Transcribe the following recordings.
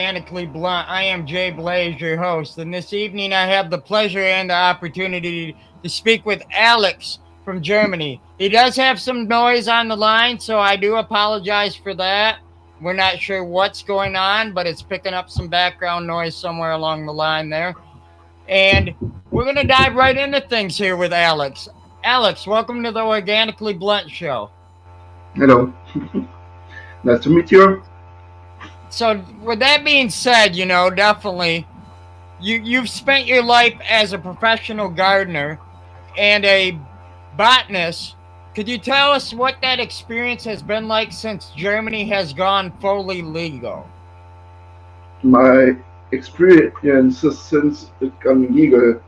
Organically Blunt. I am Jay Blaze, your host, and this evening I have the pleasure and the opportunity to speak with Alex from Germany. He does have some noise on the line, so I do apologize for that. We're not sure what's going on, but it's picking up some background noise somewhere along the line there. And we're going to dive right into things here with Alex. Alex, welcome to the Organically Blunt Show. Hello, nice to meet you. So, with that being said, definitely you've spent your life as a professional gardener and a botanist. Could you tell us what that experience has been like since Germany has gone fully legal? My experiences since it got legal.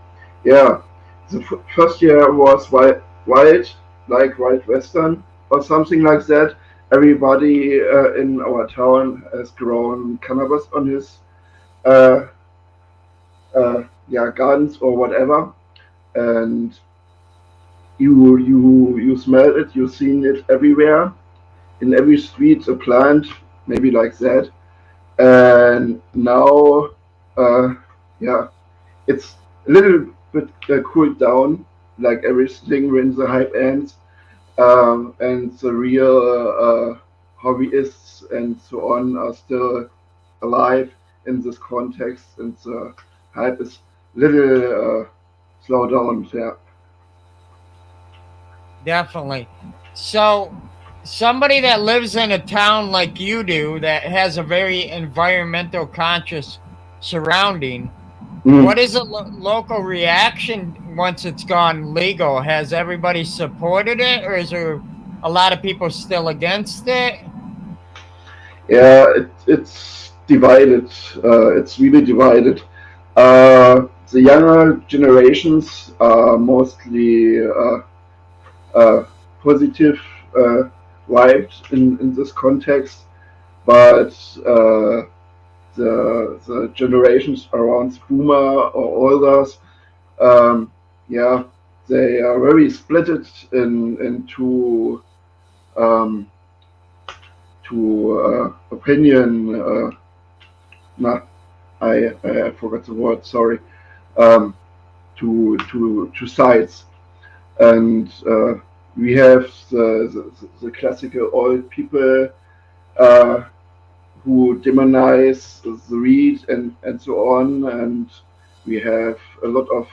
Yeah, the first year was wild, like Wild Western or something like that. Everybody in our town has grown cannabis on his uh, gardens or whatever, and you smell it, you've seen it everywhere in every street, a plant, maybe like that. And now, uh, yeah, it's a little bit cooled down, like everything when the hype ends, and the real hobbyists and so on are still alive in this context, and the hype is little slow down. Yeah. Definitely. So, somebody that lives in a town like you do that has a very environmental conscious surrounding, Mm. what is a local reaction once it's gone legal? Has everybody supported it, or is there a lot of people still against it? Yeah, it's divided. It's really divided. The younger generations are mostly uh, positive uh, vibes in this context, but the generations around Boomer or olders, um, yeah, they are very splitted into um, opinion. Nah, I forgot the word. Sorry. Um, to sides, and we have the classical old people uh, who demonize the reed and so on, and we have a lot of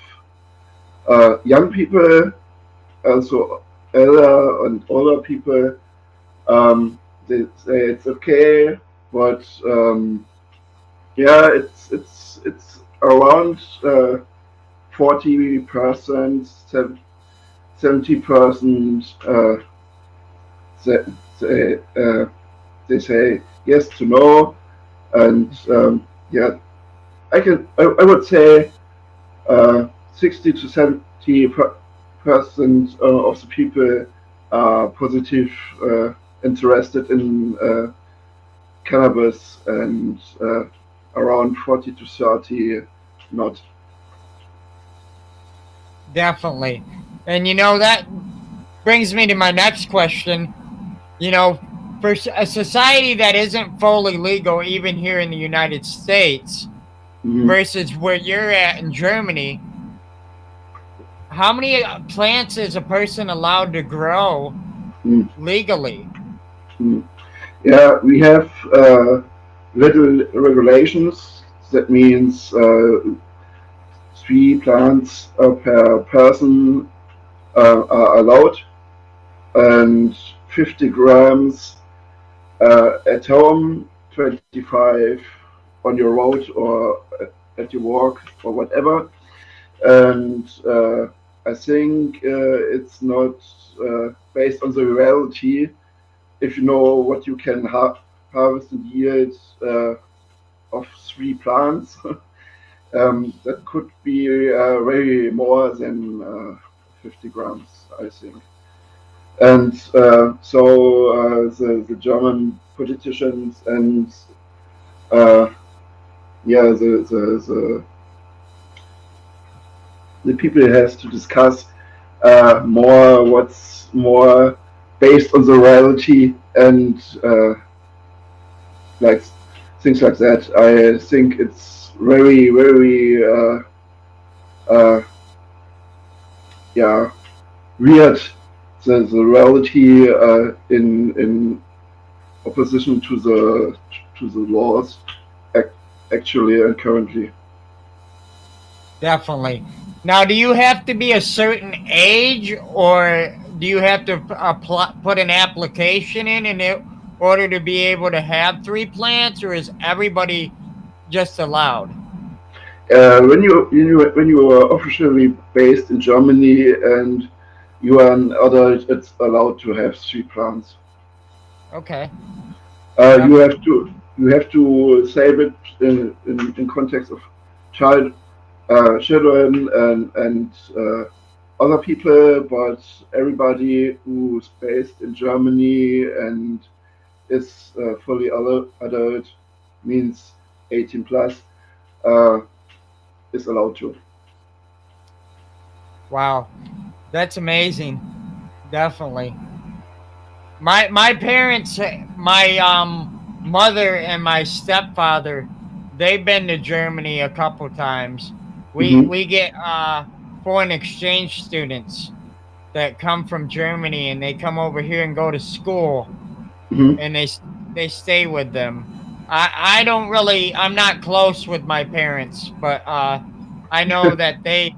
young people, also elder and older people. They say it's okay, but yeah, it's around 40%, 70%. They, they, uh, they say yes to no, and yeah, I would say 60 to 70% of the people are positive, interested in cannabis, and around 40 to 30 not. Definitely. And that brings me to my next question. For a society that isn't fully legal, even here in the United States, Mhm. versus where you're at in Germany, how many plants is a person allowed to grow Mm, legally? mm. Yeah, we have little regulations. That means 3 plants per person are allowed, and 50 grams at home, 25 on your road or at your walk or whatever. And I think it's not based on the reality. If you know what you can harvest and yield of 3 plants, that could be very more than 50 grams, I think. And the German politicians and uh, yeah, the people has to discuss more what's more based on the reality, and like things like that. I think it's very, very, uh, yeah, weird. The reality in opposition to the laws, ac- actually and currently. Definitely. Now, do you have to be a certain age, or do you have to put an application in order to be able to have three plants, or is everybody just allowed? When you are officially based in Germany and you are an adult, it's allowed to have three plants. Okay, Uh, you have definitely. to you have to save it in context of child children and other people, but everybody who's based in Germany and is fully adult, means 18 plus, uh, is allowed to. Wow, that's amazing. Definitely. My parents, my mother and my stepfather, they've been to Germany a couple times. We Hmm. we get foreign exchange students that come from Germany, and they come over here and go to school, Hmm. and they stay with them. I don't really, I'm not close with my parents, but I know that they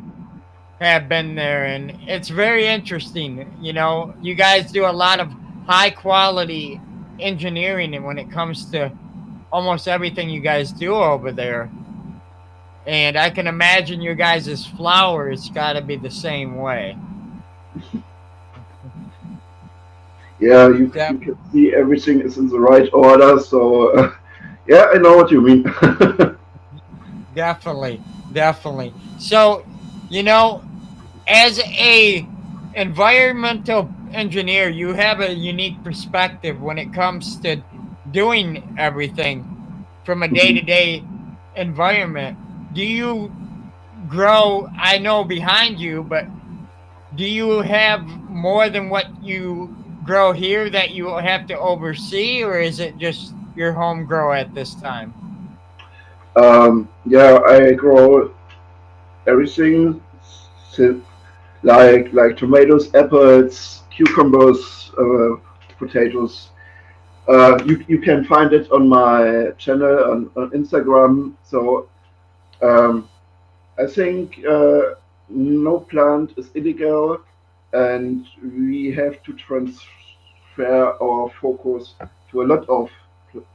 have been there, and it's very interesting. You know, you guys do a lot of high quality engineering, and when it comes to almost everything you guys do over there, and I can imagine your guys' flowers got to be the same way. Yeah, you Def- can see everything is in the right order. So yeah, I know what you mean. Definitely, definitely. So, you know, as a environmental engineer, you have a unique perspective when it comes to doing everything from a day to Mhm. day environment. Do you grow? I know behind you, but do you have more than what you grow here that you have to oversee, or is it just your home grow at this time? Yeah, I grow everything, si- like tomatoes, apples, cucumbers, potatoes. You can find it on my channel on Instagram. So um, I think no plant is illegal, and we have to transfer our focus to a lot of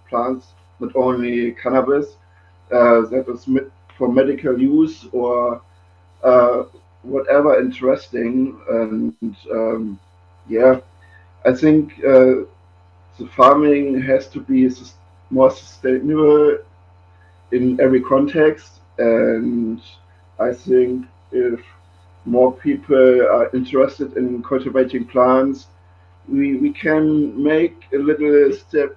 plants, not only cannabis, that is for medical use or uh, whatever interesting. And yeah, I think the farming has to be more sustainable in every context. And I think if more people are interested in cultivating plants, we can make a little step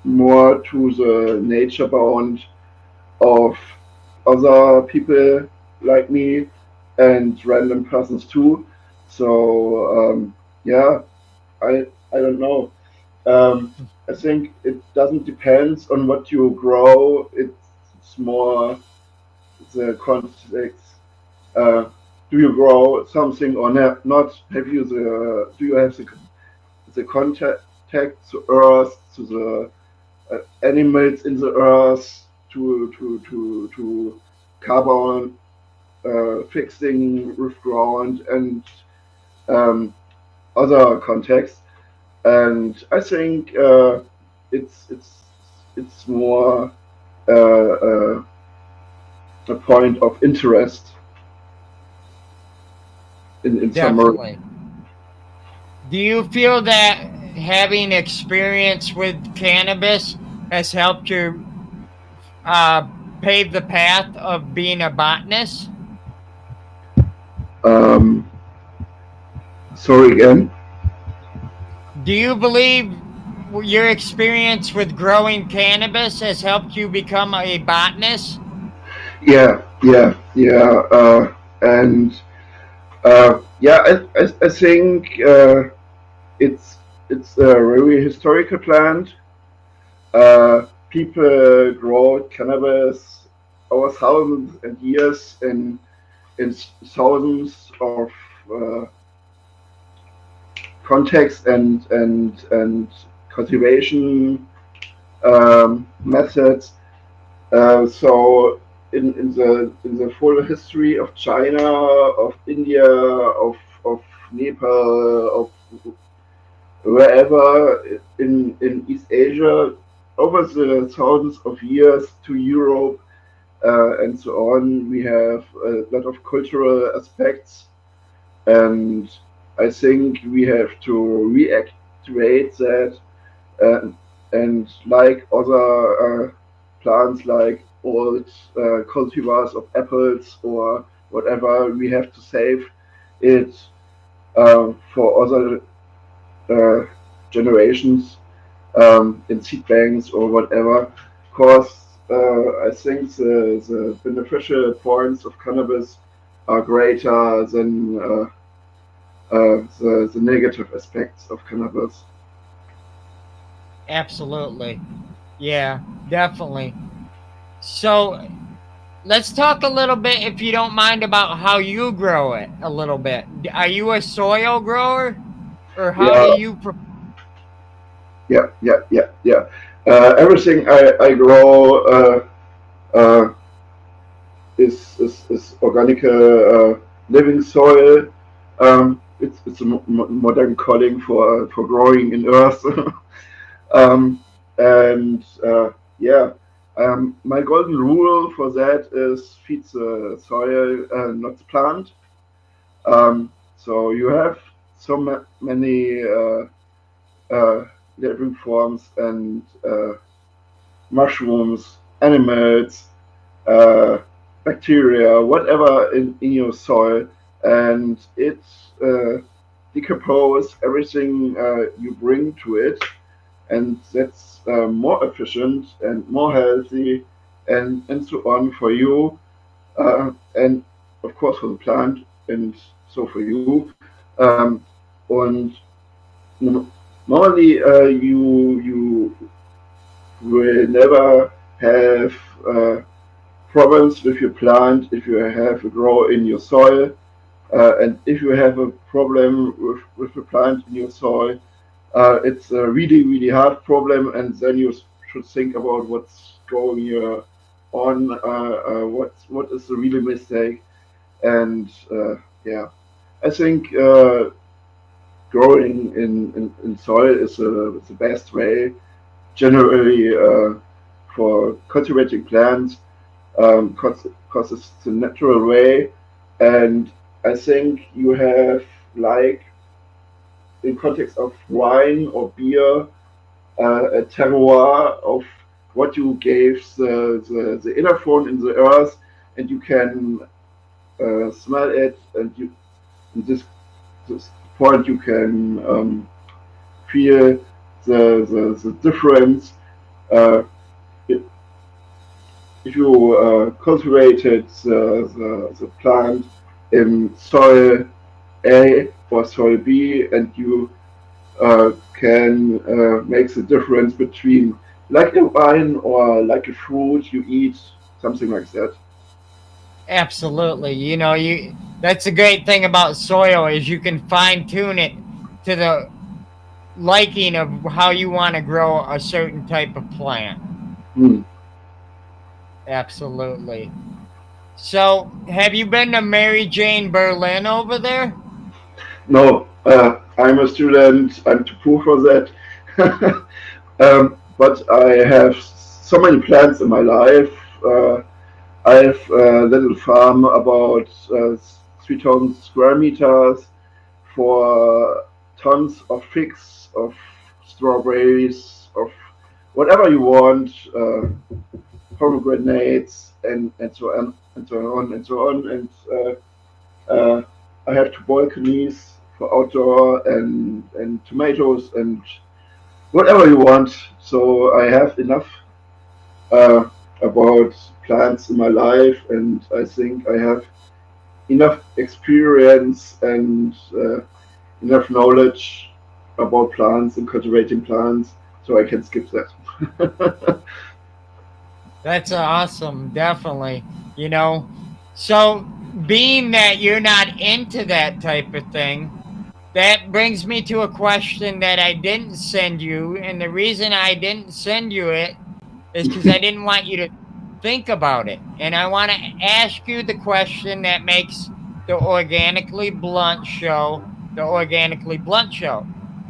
more to the nature bound of other people like me and random persons too. So yeah, I don't know. Um, I think it doesn't depend on what you grow. It's more the context. Uh, do you grow something or not? Have you the do you have the contact to earth, to the animals in the earth, to carbon fixing with ground and um, other contexts. And I think it's it's it's more a point of interest in summary. Definitely. Do you feel that having experience with cannabis has helped you uh, pave the path of being a botanist? Um, sorry again. Do you believe your experience with growing cannabis has helped you become a botanist? Yeah. And yeah, I think it's it's a very historical plant. people grow cannabis over thousands and years in thousands of contexts and cultivation methods. So in the full history of China, of India, of Nepal, of wherever in East Asia, over the thousands of years to Europe and so on, we have a lot of cultural aspects, and I think we have to reactivate that, uh, and like other plants, like old cultivars of apples or whatever, we have to save it for other uh, generations in seed banks or whatever. Because I think the beneficial points of cannabis are greater than the negative aspects of cannabis. Absolutely. Yeah, definitely. So let's talk a little bit, if you don't mind, about how you grow it a little bit. Are you a soil grower, or how do Yeah, you? yeah. Everything I grow uh, is organic living soil. It's a modern calling for growing in earth. um, and yeah, my golden rule for that is feed the soil, not the plant. So you have so many living forms and mushrooms, animals, uh, bacteria, whatever in your soil, and it uh, decompose everything you bring to it, and that's more efficient and more healthy, and so on for you, and of course for the plant, and so for you. And normally you will never have problems with your plant if you have a grow in your soil. And if you have a problem with the plant in your soil, it's a really hard problem, and then you should think about what's going on, what is the real mistake, and yeah, I think growing in soil is the best way generally for cultivating plants, because it's the natural way, and I think you have, like in context of wine or beer, a terroir of what you gave the inner phone in the earth, and you can smell it, and you in this point you can feel the difference. Uh, if you cultivated the plant in soil A or soil B, and you can make the difference between like a wine or like a fruit you eat, something like that. Absolutely. You that's a great thing about soil, is you can fine tune it to the liking of how you want to grow a certain type of plant. Hmm. Absolutely. So, have you been to Mary Jane Berlin over there? No, I'm a student. I'm too poor for that. But I have so many plants in my life. I have a little farm about 3,000 square meters for tons of figs, of strawberries, of whatever you want, pomegranates, and so on, and so on, and so on. And I have two balconies for outdoor, and tomatoes, and whatever you want. So I have enough uh, about plants in my life, and I think I have enough experience and enough knowledge about plants and cultivating plants, so I can skip that. That's awesome, definitely. You know, so being that you're not into that type of thing, that brings me to a question that I didn't send you, and the reason I didn't send you it is because I didn't want you to think about it. And I want to ask you the question that makes the Organically Blunt show the Organically Blunt show.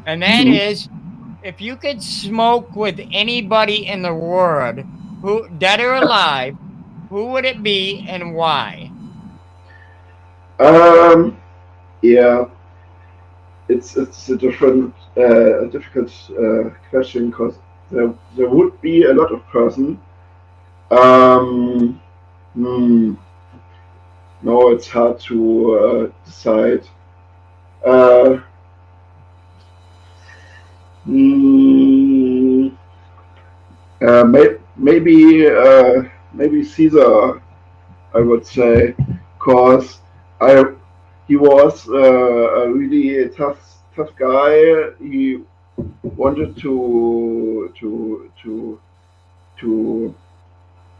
And that Mhm. is, if you could smoke with anybody in the world, who dead or alive, who would it be and why? Um, yeah, it's a difficult question because there would be a lot of person. Um, hmm, no, it's hard to decide. Uh, mm, maybe Caesar, I would say, cause I he was a really tough guy. He wanted to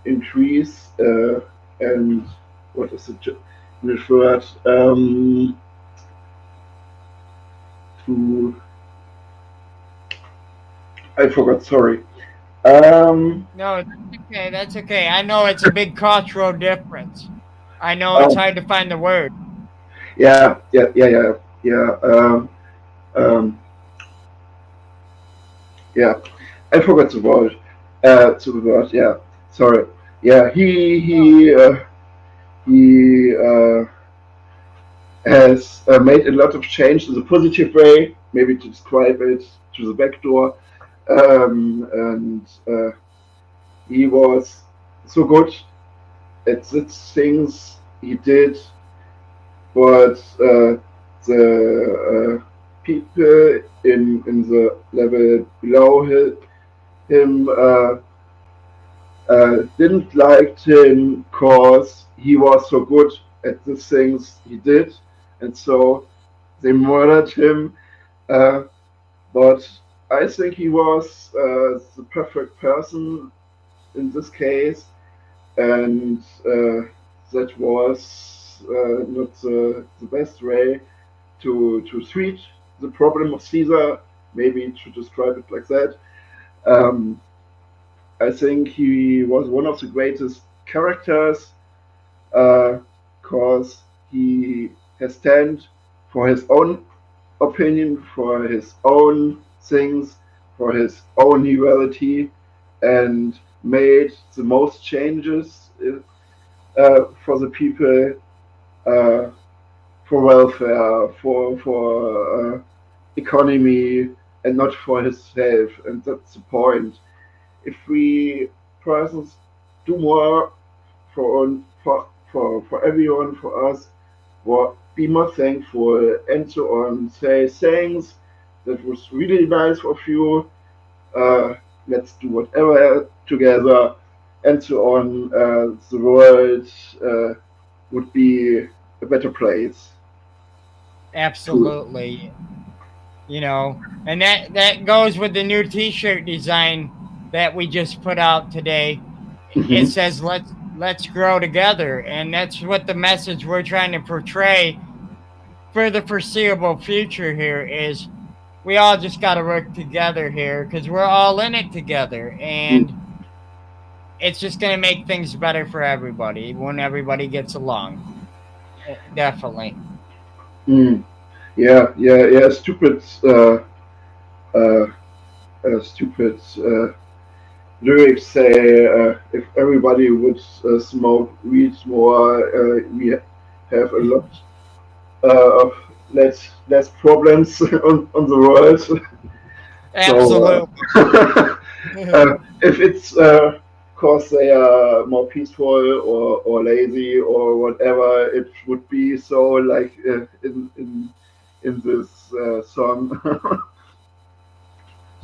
increase and what is it referred to? I forgot. Sorry. Um, No, that's okay. That's okay. I know it's a big cultural difference. I know it's oh, hard to find the word. yeah. Um, yeah. I forgot the word. To the word. Yeah. Sorry. Yeah. He has made a lot of change in the positive way. Maybe to describe it to the back door. And he was so good at the things he did, but the people in the level below him didn't like him because he was so good at the things he did, and so they murdered him. Uh, but I think he was the perfect person in this case, and that was not the best way to treat the problem of Caesar, maybe to describe it like that. Um, I think he was one of the greatest characters because he has stand for his own opinion, for his own things, for his own humanity, and made the most changes for the people, uh, for welfare, for economy, and not for himself. And that's the point. If we persons do more for everyone, for us, be more thankful, and so on. Say thanks. That was really nice of you. Uh, let's do whatever together, and so on. The world would be a better place. To. Absolutely. And that goes with the new t-shirt design that we just put out today. It Mhm. says let's grow together, and that's what the message we're trying to portray for the foreseeable future here is we all just got to work together here because we're all in it together, and it's just going to make things better for everybody when everybody gets along. Definitely. Mm. Yeah. Uh, stupid lyrics say if everybody would smoke weed more, we have a lot of less problems on the world. So Absolutely. if it's cause they are more peaceful or lazy or whatever, it would be so like in this song.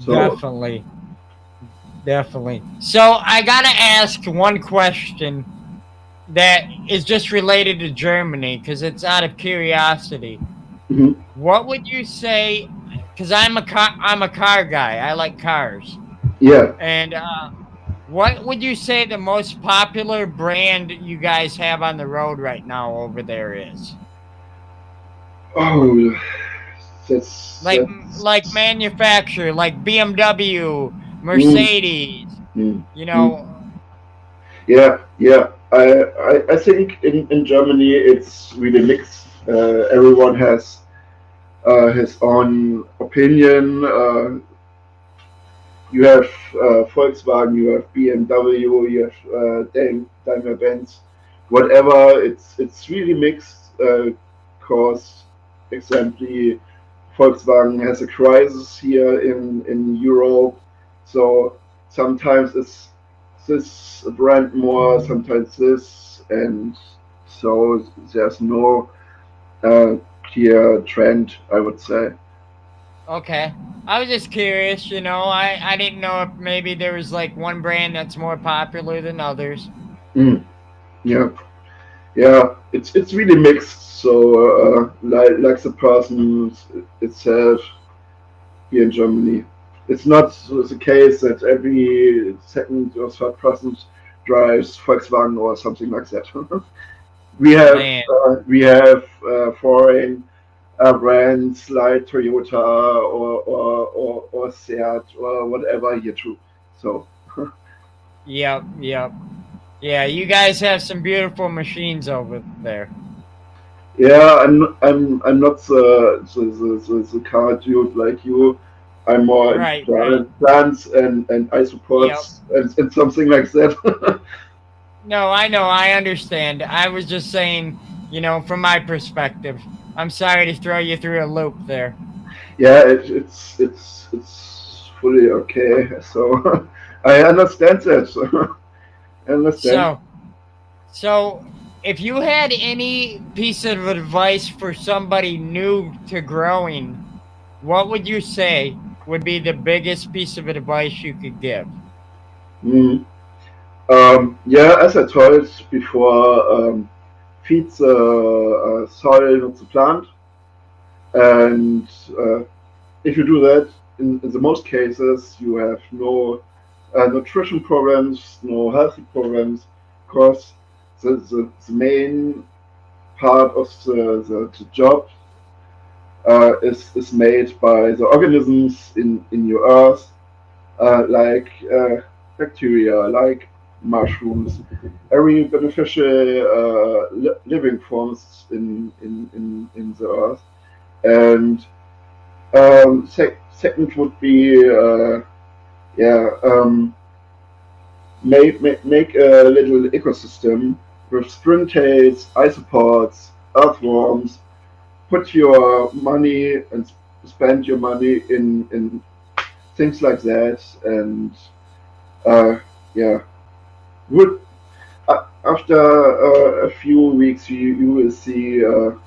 So. Definitely. Definitely. So I got to ask one question that is just related to Germany because it's out of curiosity. Mhm. What would you say? Because I'm a car guy. I like cars, Yeah. and What would you say the most popular brand you guys have on the road right now over there is? Oh, that's Like manufacturer, like BMW, mm, Mercedes, mm, you mm. know, Yeah, yeah. I think in Germany it's really mixed. Everyone has his own opinion. You have Volkswagen, you have BMW, you have Daimler Benz, whatever. It's really mixed. Cause, example, Volkswagen has a crisis here in Europe, so sometimes it's this brand more, sometimes this, and so there's no uh, clear trend, I would say. okay. I was just curious, I didn't know if maybe there was like one brand that's more popular than others. Mm, yeah, yeah, it's really mixed. So like the person itself here in Germany. It's not the case that every second or third person drives Volkswagen or something like that. Man, We have foreign brands like Toyota or Seat or whatever here too. So yep, yep. Yeah, you guys have some beautiful machines over there. yeah, I'm not the car dude like you. I'm more into Right, right. plants and Yep. isopods and something like that. No, I know, I understand. I was just saying, from my perspective. I'm sorry to throw you through a loop there. Yeah, it's fully okay. So I understand that. So, I understand. So, so if you had any piece of advice for somebody new to growing, what would you say would be the biggest piece of advice you could give? Mm. Yeah, as I told before, feed the soil, not the plant, and if you do that, in the most cases, you have no nutrition problems, no healthy problems, because the main part of the job is made by the organisms in your earth, like bacteria, like mushrooms, every beneficial living forms in the earth. And second would be yeah, make a little ecosystem with springtails, isopods, earthworms. Put your money and spend your money in things like that, and uh, yeah, would after a few weeks you will see the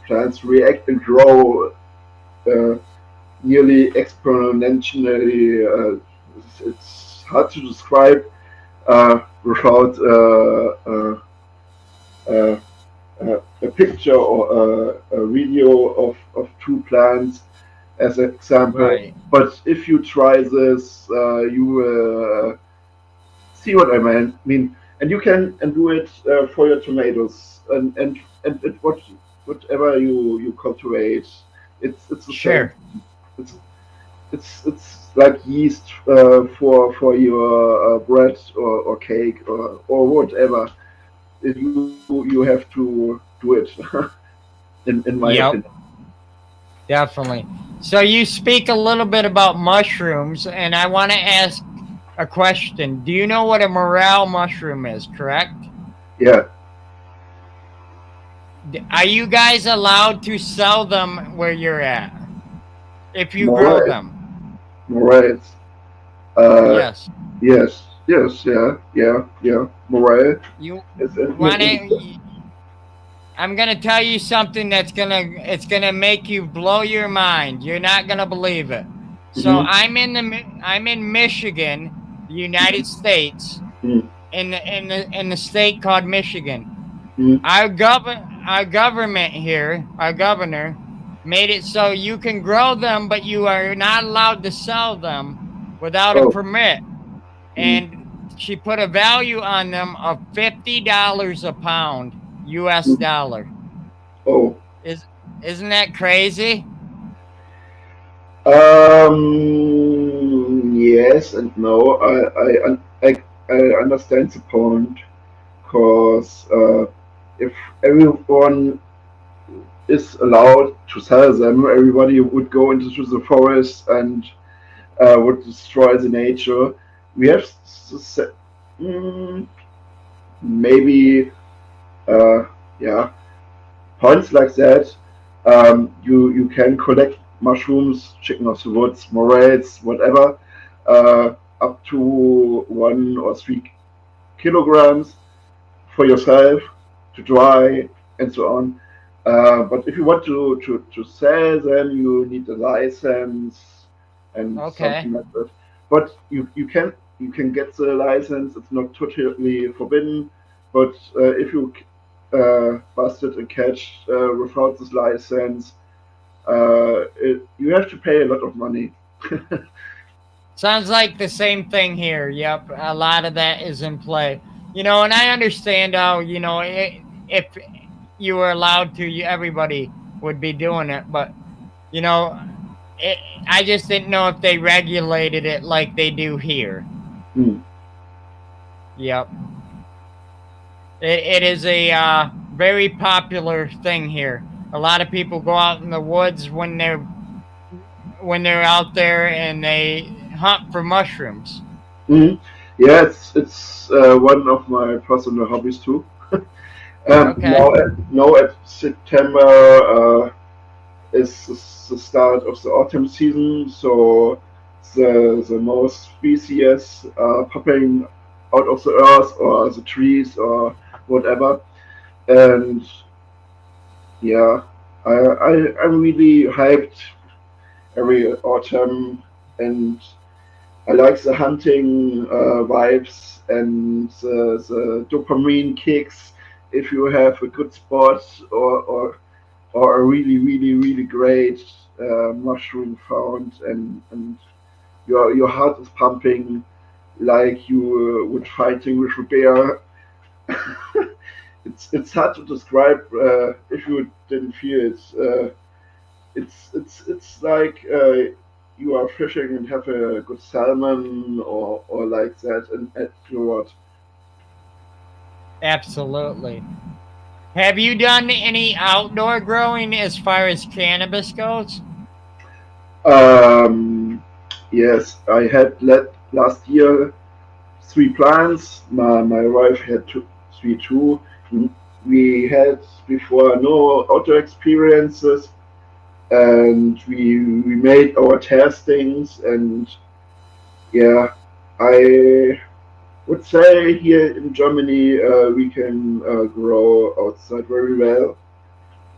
plants react and grow uh, nearly exponentially. It's hard to describe without uh, a picture or a video of two plants as an example. Right. But if you try this, you will see what I mean. And you can and do it for your tomatoes and whatever you cultivate. It's the same. Sure. It's it's like yeast for your bread or cake or whatever. You have to do it in my opinion. Yep. Definitely. So you speak a little bit about mushrooms, and I want to ask a question. Do you know what a morel mushroom is, correct? Yeah, Are you guys allowed to sell them where you're at if you more grow right, them? more right. Uh, Yes. yes, yeah. Morale You is want to. I'm gonna tell you something it's gonna make you blow your mind. You're not gonna believe it. So mm-hmm, I'm in Michigan, the United States, mm-hmm, in the state called Michigan. mm-hmm. Our government here, our governor, made it so you can grow them, but you are not allowed to sell them without a Oh, permit. mm, and she put a value on them of $50 a pound, US mm. dollar. Oh, Is isn't that crazy? yes and no. I understand the point, because if everyone is allowed to sell them, everybody would go into the forest and would destroy the nature. We have mm, maybe uh, yeah, points like that. You can collect mushrooms, chicken of the woods, morels, whatever, up to 1 or 3 kilograms for yourself to dry and so on. But if you want to sell them, you need a license and Okay. something like that. But you can get the license. It's not totally forbidden. But if you busted a catch without this license, you have to pay a lot of money. Sounds like the same thing here. Yep, a lot of that is in play. And I understand how, if you were allowed to, everybody would be doing it. But, you know, it, I just didn't know if they regulated it like they do here. Hmm. Yep. It is a very popular thing here. A lot of people go out in the woods when they're out there and they hunt for mushrooms. Hmm. Yeah, it's one of my personal hobbies too. Okay. Now at September is the start of the autumn season, so the most species are popping out of the earth or the trees or whatever. And yeah, I'm really hyped every autumn, and I like the hunting vibes and the dopamine kicks if you have a good spot, or a really, really, really great mushroom found, and your heart is pumping like you would fighting with a bear. It's hard to describe if you didn't feel it. It's like you are fishing and have a good salmon or like that, and afterward. Absolutely. Have you done any outdoor growing as far as cannabis goes? Um, yes, I had last year 3 plants. My wife had three too. We had before no outdoor experiences, and we made our testings, and yeah, I would say here in Germany we can grow outside very well,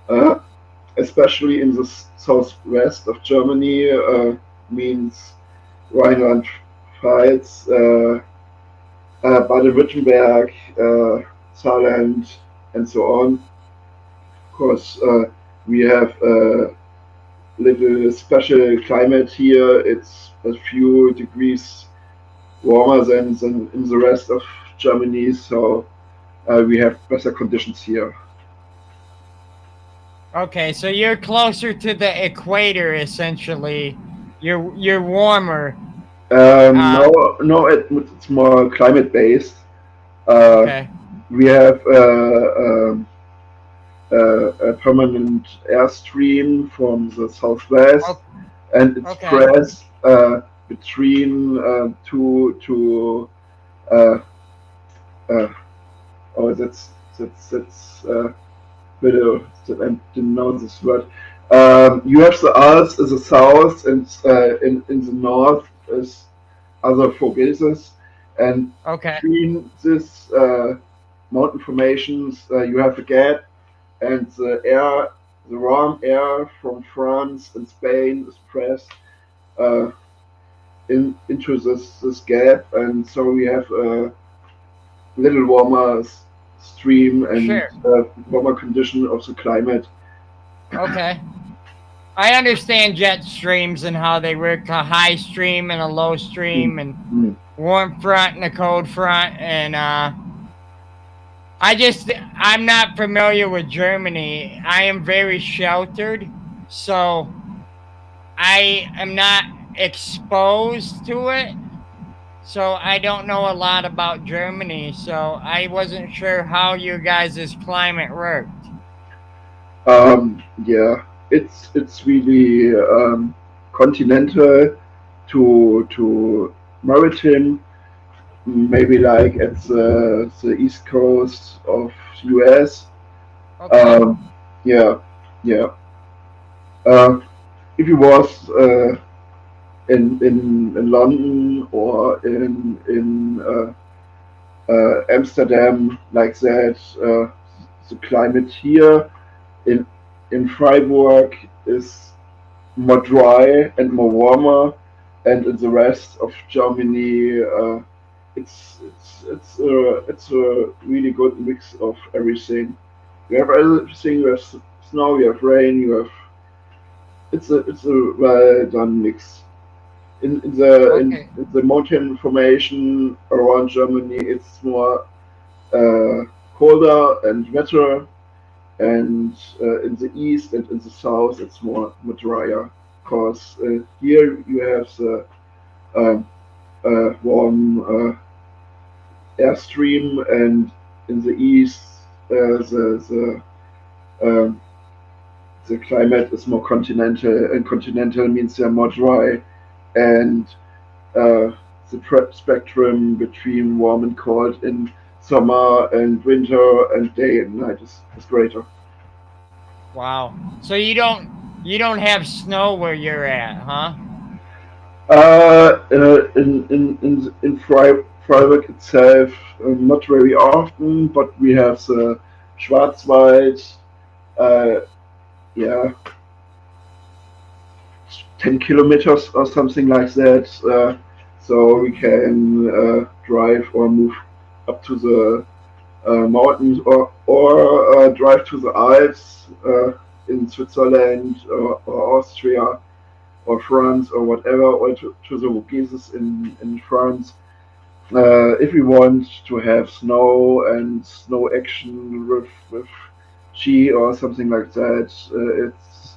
uh, especially in the southwest of Germany. Means Rhineland-Pfalz, Baden-Württemberg, Saarland, and so on. Of course, we have a little special climate here. It's a few degrees warmer than in the rest of Germany, so we have better conditions here. Okay, so you're closer to the equator essentially. You're warmer. Uh No, no, it's more climate based. Uh, okay. we have a permanent airstream from the southwest, o- and it Okay. spreads between two uh, uh, oh, that's better. I didn't know this word. You have the Alps in the south, and in the north is other Vogeses, and Okay. between these mountain formations, you have a gap, and the warm air from France and Spain is pressed uh, into this gap, and so we have a little warmer stream and Sure. warmer condition of the climate. Okay. I understand jet streams and how they work, a high stream and a low Mm, stream, and mm. warm front and a cold front, and I'm not familiar with Germany. I am very sheltered, so I am not exposed to it. So I don't know a lot about Germany, so I wasn't sure how you guys' climate worked. Yeah, it's really continental to maritime, maybe like at the east coast of US. Okay. Um, yeah, yeah. Uh, if you was in London or in Amsterdam like that, the climate here in Freiburg is more dry and more warmer, and in the rest of Germany, it's a really good mix of everything. You have everything. You have snow. You have rain. You have it's a well done mix. Okay. In the mountain formation around Germany, it's more uh, colder and wetter, and in the east and in the south it's more drier. Because here you have the uh, warm airstream, and in the east um, the climate is more continental, and continental means they're more dry, and uh, the spectrum between warm and cold in summer and winter and day and night is greater. Wow. So you don't have snow where you're at, huh? Freiburg itself, not very often, but we have the Schwarzwald, uh, yeah, 10 kilometers or something like that. So we can drive or move up to the mountains, or drive to the Alps in Switzerland or Austria or France or whatever, or to the Vosges in France. If we want to have snow and snow action with ski or something like that, it's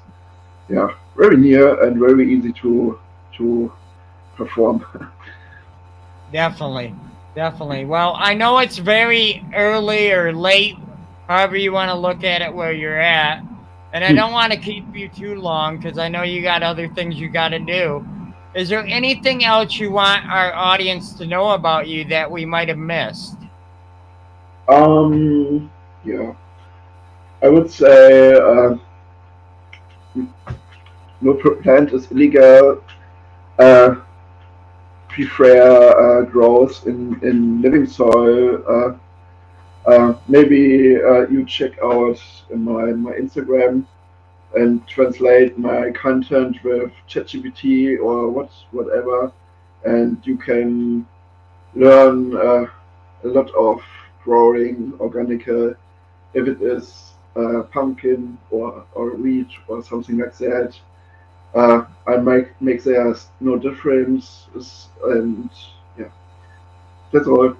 yeah very near and very easy to perform. Definitely. Definitely. Well, I know it's very early or late, however you want to look at it where you're at. And I don't want to keep you too long because I know you got other things you got to do. Is there anything else you want our audience to know about you that we might have missed? um, yeah, I would say no plant is illegal. Uh, Prefer growth in living soil. Maybe you check out my Instagram and translate my content with ChatGPT or whatever, and you can learn a lot of growing organical. If it is pumpkin or wheat or something like that, I make there's no difference, and yeah, that's all.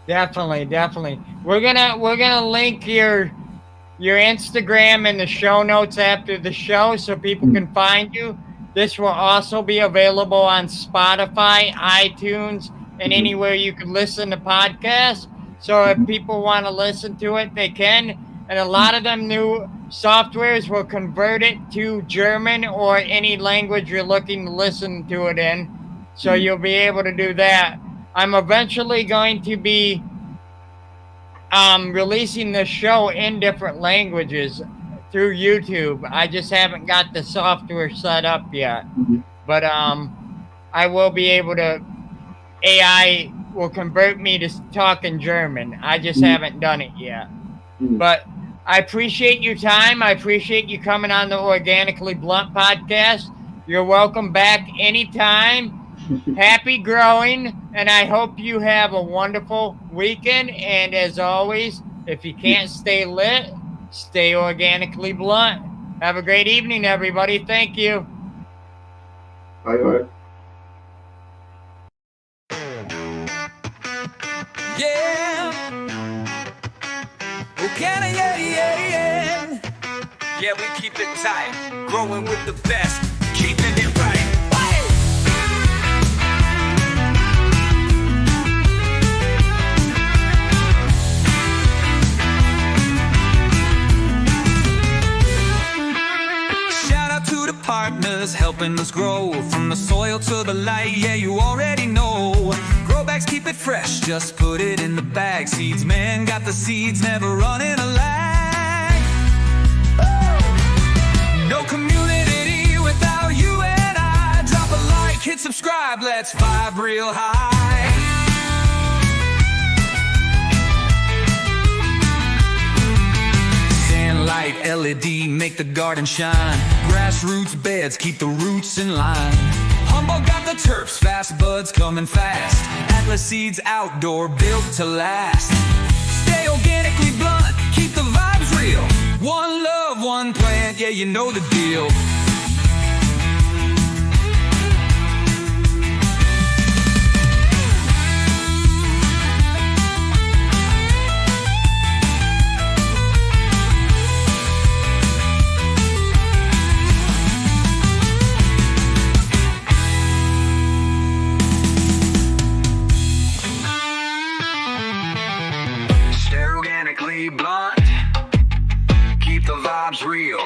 Definitely, definitely. We're gonna link your Instagram in the show notes after the show so people Mm, can find you. This will also be available on Spotify, iTunes, and mhm, anywhere you can listen to podcasts. So if mhm, people want to listen to it, they can. And a lot of them new softwares will convert it to German or any language you're looking to listen to it in. So mhm, you'll be able to do that. I'm eventually going to be releasing the show in different languages through YouTube. I just haven't got the software set up yet. mhm, But I will be able to AI will convert me to talk in German. I just mhm, haven't done it yet. mhm. But I appreciate your time. I appreciate you coming on the Organically Blunt podcast. You're welcome back anytime. Happy growing, and I hope you have a wonderful weekend. And as always, if you can't stay lit, stay organically blunt. Have a great evening, everybody. Thank you. Bye bye. Yeah. Oh, can I, yeah. Yeah, we keep it tight, growing with the best, keeping it right. Shout out to the partners helping us grow, from the soil to the light, yeah, you already know. Grow bags keep it fresh, just put it in the bag. Seeds, man, got the seeds, never running a lag. No community without you and I. Drop a like, hit subscribe, let's vibe real high. Light LED make the garden shine. Grassroots beds keep the roots in line. Humboldt got the terps, fast buds coming fast. Atlas seeds outdoor, built to last. Stay organically blunt, keep the vibes real. One love, one plant, yeah, you know the deal. Stay organically blunt, keep the vibes real.